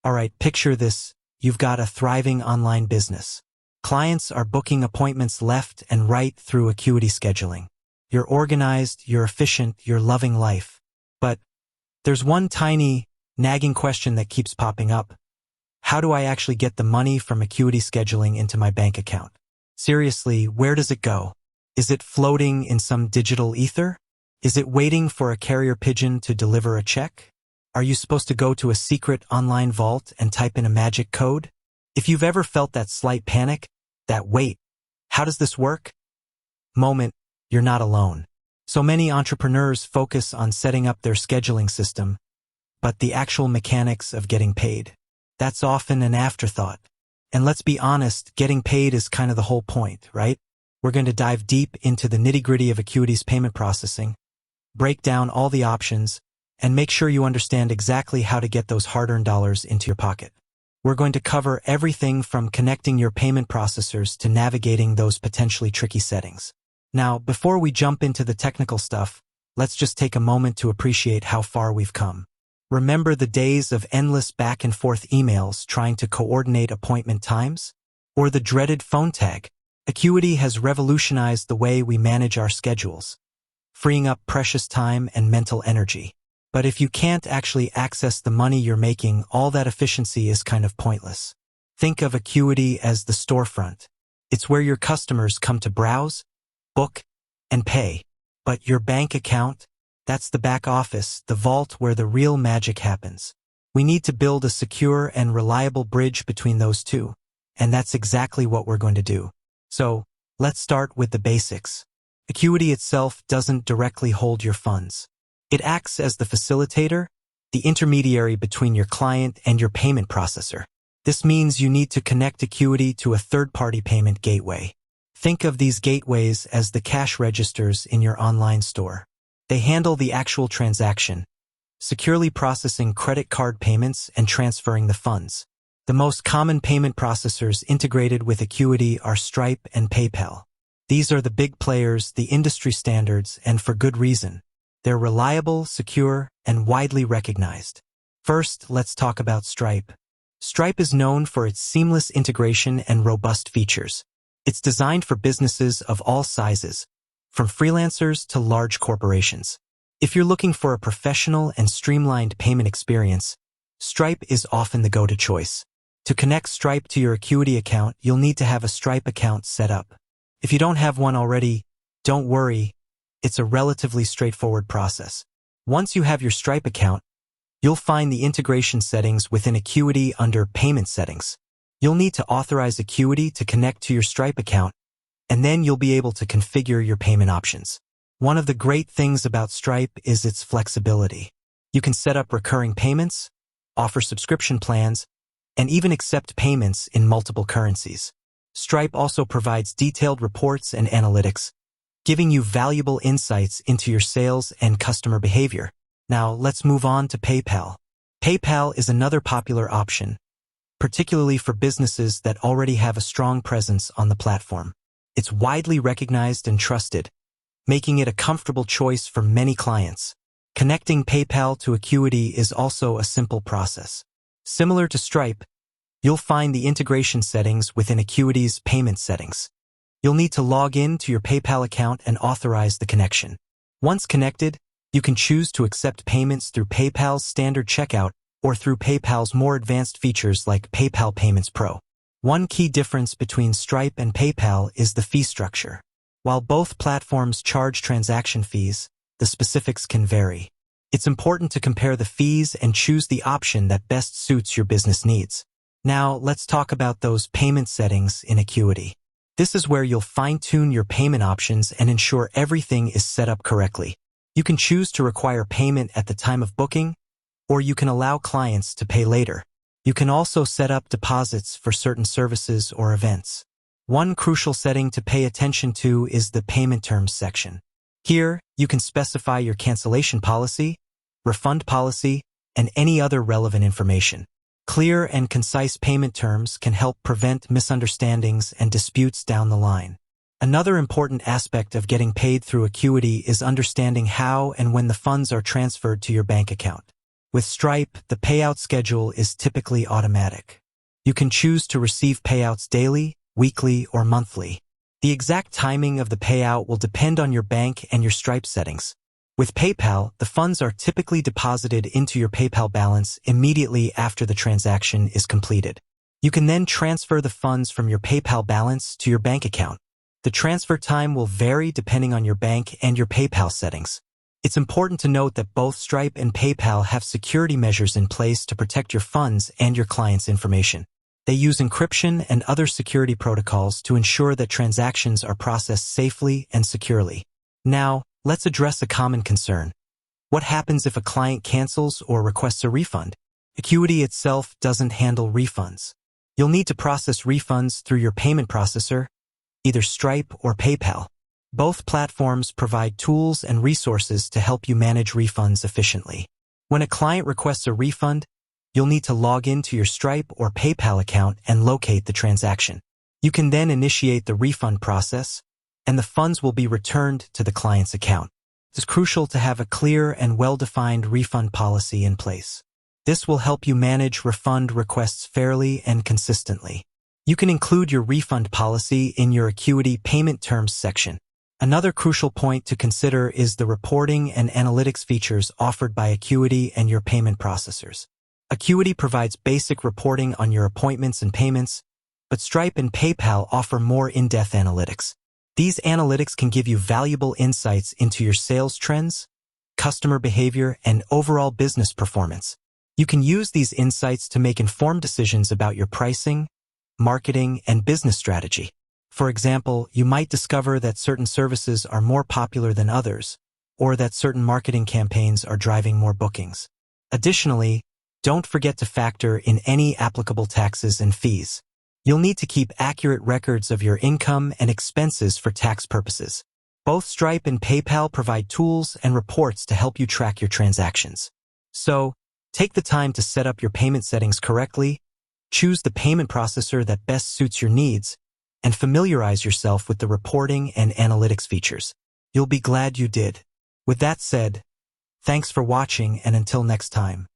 Alright, picture this. You've got a thriving online business. Clients are booking appointments left and right through Acuity Scheduling. You're organized, you're efficient, you're loving life. But there's one tiny, nagging question that keeps popping up. How do I actually get the money from Acuity Scheduling into my bank account? Seriously, where does it go? Is it floating in some digital ether? Is it waiting for a carrier pigeon to deliver a check? Are you supposed to go to a secret online vault and type in a magic code? If you've ever felt that slight panic, that wait, how does this work? Moment, you're not alone. So many entrepreneurs focus on setting up their scheduling system, but the actual mechanics of getting paid, that's often an afterthought. And let's be honest, getting paid is kind of the whole point, right? We're going to dive deep into the nitty-gritty of Acuity's payment processing, break down all the options, and make sure you understand exactly how to get those hard-earned dollars into your pocket. We're going to cover everything from connecting your payment processors to navigating those potentially tricky settings. Now, before we jump into the technical stuff, let's just take a moment to appreciate how far we've come. Remember the days of endless back-and-forth emails trying to coordinate appointment times? Or the dreaded phone tag? Acuity has revolutionized the way we manage our schedules, freeing up precious time and mental energy. But if you can't actually access the money you're making, all that efficiency is kind of pointless. Think of Acuity as the storefront. It's where your customers come to browse, book, and pay. But your bank account, that's the back office, the vault where the real magic happens. We need to build a secure and reliable bridge between those two, and that's exactly what we're going to do. So, let's start with the basics. Acuity itself doesn't directly hold your funds. It acts as the facilitator, the intermediary between your client and your payment processor. This means you need to connect Acuity to a third-party payment gateway. Think of these gateways as the cash registers in your online store. They handle the actual transaction, securely processing credit card payments and transferring the funds. The most common payment processors integrated with Acuity are Stripe and PayPal. These are the big players, the industry standards, and for good reason. They're reliable, secure, and widely recognized. First, let's talk about Stripe. Stripe is known for its seamless integration and robust features. It's designed for businesses of all sizes, from freelancers to large corporations. If you're looking for a professional and streamlined payment experience, Stripe is often the go-to choice. To connect Stripe to your Acuity account, you'll need to have a Stripe account set up. If you don't have one already, don't worry, it's a relatively straightforward process. Once you have your Stripe account, you'll find the integration settings within Acuity under Payment Settings. You'll need to authorize Acuity to connect to your Stripe account, and then you'll be able to configure your payment options. One of the great things about Stripe is its flexibility. You can set up recurring payments, offer subscription plans, and even accept payments in multiple currencies. Stripe also provides detailed reports and analytics, giving you valuable insights into your sales and customer behavior. Now, let's move on to PayPal. PayPal is another popular option, particularly for businesses that already have a strong presence on the platform. It's widely recognized and trusted, making it a comfortable choice for many clients. Connecting PayPal to Acuity is also a simple process. Similar to Stripe, you'll find the integration settings within Acuity's Payment Settings. You'll need to log in to your PayPal account and authorize the connection. Once connected, you can choose to accept payments through PayPal's standard checkout or through PayPal's more advanced features like PayPal Payments Pro. One key difference between Stripe and PayPal is the fee structure. While both platforms charge transaction fees, the specifics can vary. It's important to compare the fees and choose the option that best suits your business needs. Now, let's talk about those payment settings in Acuity. This is where you'll fine-tune your payment options and ensure everything is set up correctly. You can choose to require payment at the time of booking, or you can allow clients to pay later. You can also set up deposits for certain services or events. One crucial setting to pay attention to is the payment terms section. Here, you can specify your cancellation policy, refund policy, and any other relevant information. Clear and concise payment terms can help prevent misunderstandings and disputes down the line. Another important aspect of getting paid through Acuity is understanding how and when the funds are transferred to your bank account. With Stripe, the payout schedule is typically automatic. You can choose to receive payouts daily, weekly, or monthly. The exact timing of the payout will depend on your bank and your Stripe settings. With PayPal, the funds are typically deposited into your PayPal balance immediately after the transaction is completed. You can then transfer the funds from your PayPal balance to your bank account. The transfer time will vary depending on your bank and your PayPal settings. It's important to note that both Stripe and PayPal have security measures in place to protect your funds and your client's information. They use encryption and other security protocols to ensure that transactions are processed safely and securely. Now, let's address a common concern. What happens if a client cancels or requests a refund? Acuity itself doesn't handle refunds. You'll need to process refunds through your payment processor, either Stripe or PayPal. Both platforms provide tools and resources to help you manage refunds efficiently. When a client requests a refund, you'll need to log into your Stripe or PayPal account and locate the transaction. You can then initiate the refund process, and the funds will be returned to the client's account. It's crucial to have a clear and well-defined refund policy in place. This will help you manage refund requests fairly and consistently. You can include your refund policy in your Acuity Payment Terms section. Another crucial point to consider is the reporting and analytics features offered by Acuity and your payment processors. Acuity provides basic reporting on your appointments and payments, but Stripe and PayPal offer more in-depth analytics. These analytics can give you valuable insights into your sales trends, customer behavior, and overall business performance. You can use these insights to make informed decisions about your pricing, marketing, and business strategy. For example, you might discover that certain services are more popular than others, or that certain marketing campaigns are driving more bookings. Additionally, don't forget to factor in any applicable taxes and fees. You'll need to keep accurate records of your income and expenses for tax purposes. Both Stripe and PayPal provide tools and reports to help you track your transactions. So, take the time to set up your payment settings correctly, choose the payment processor that best suits your needs, and familiarize yourself with the reporting and analytics features. You'll be glad you did. With that said, thanks for watching, and until next time.